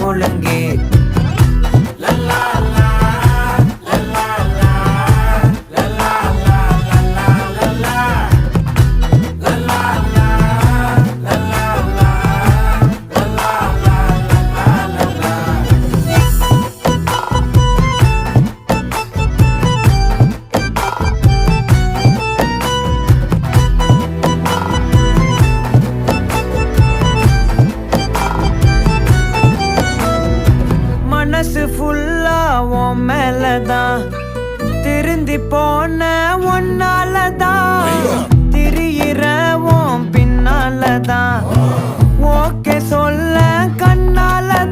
முழுங்கி மனசு ஃபுல்லா உன் மேலதான் திருந்தி போன ஒன்னாலதான் திரியிற உன் பின்னாலதான் ஓகே சொல்ல கண்ணாலதான்